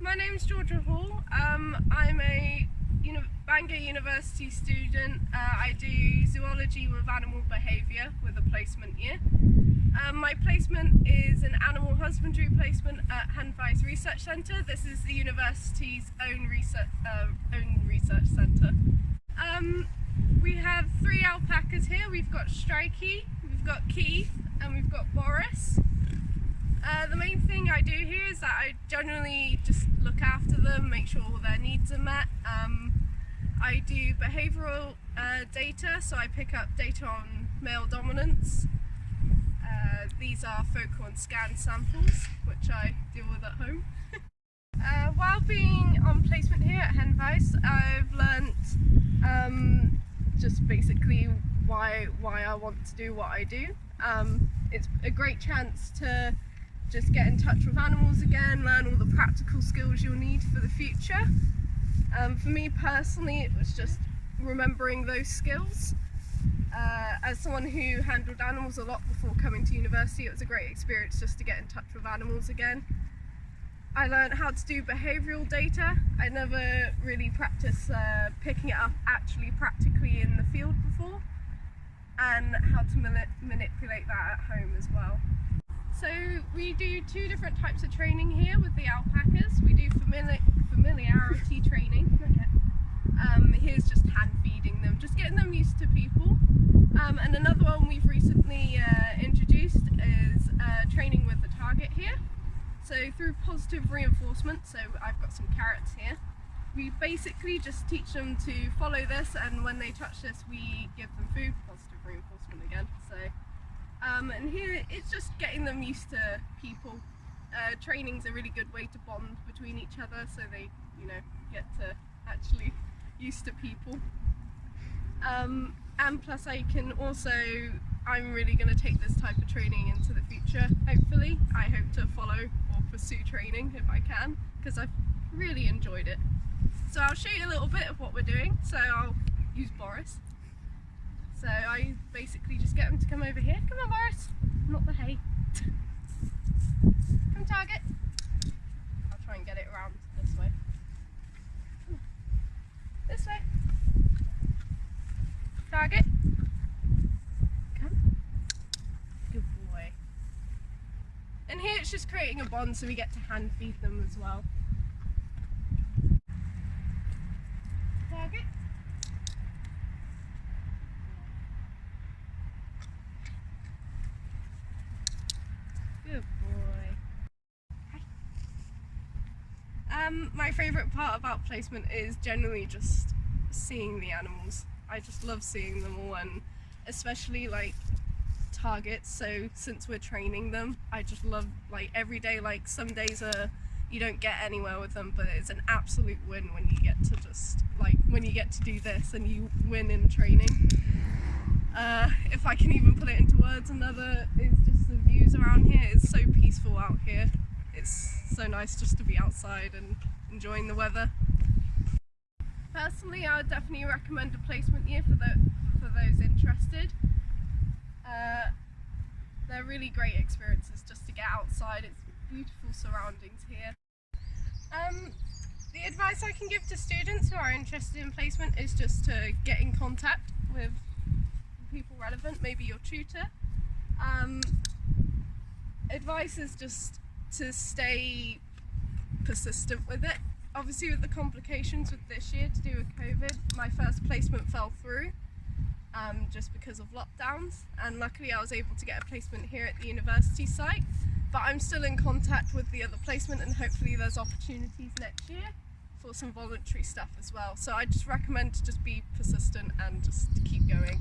My name's Georgia Hall. I'm a Bangor University student. I do zoology with Animal Behaviour with a placement year. My placement is an animal husbandry placement at Henfaes Research Centre. This is the university's own research centre. We have 3 alpacas here. We've got Strikey, we've got Keith, and we've got Boris. The main thing I do here is that I generally just look after them, make sure all their needs are met. I do behavioural data, so I pick up data on male dominance. These are focal and scan samples, which I deal with at home. While being on placement here at Henfaes, I've learnt just basically why I want to do what I do. It's a great chance to just get in touch with animals again, learn all the practical skills you'll need for the future. For me personally, it was just remembering those skills. As someone who handled animals a lot before coming to university, it was a great experience just to get in touch with animals again. I learned how to do behavioural data. I never really practiced picking it up actually practically in the field before, and how to manipulate that at home as well. So we do 2 different types of training here with the alpacas. We do familiarity training. Here's just hand feeding them, just getting them used to people. And another one we've recently introduced is training with the target here. So through positive reinforcement, so I've got some carrots here, we basically just teach them to follow this, and when they touch this we give them food, positive reinforcement again. So and here it's just getting them used to people. Training's a really good way to bond between each other, so they get to actually used to people. And plus I'm really going to take this type of training into the future, hopefully. I hope to follow or pursue training if I can, because I've really enjoyed it. So I'll show you a little bit of what we're doing. So I'll use Boris. So I basically just get him to come over here. Come on, Boris, not the hay. Come target. I'll try and get it around this way. This way. Target. Come. Good boy. And here it's just creating a bond, so we get to hand feed them as well. Target. Good boy. Hi. My favourite part about placement is generally just seeing the animals. I just love seeing them all, and especially like targets. So since we're training them, I just love every day. Like some days you don't get anywhere with them, but it's an absolute win when you get to when you get to do this and you win in training. If I can even put it into words, another is just the views around here. It's so peaceful out here. It's so nice just to be outside and enjoying the weather. Personally, I would definitely recommend a placement year for those interested. They're really great experiences just to get outside. It's beautiful surroundings here. The advice I can give to students who are interested in placement is just to get in contact with people relevant, maybe your tutor. Advice is just to stay persistent with it. Obviously with the complications with this year to do with COVID, my first placement fell through just because of lockdowns, and luckily I was able to get a placement here at the university site. But I'm still in contact with the other placement, and hopefully there's opportunities next year for some voluntary stuff as well. So I just recommend to just be persistent and just keep going.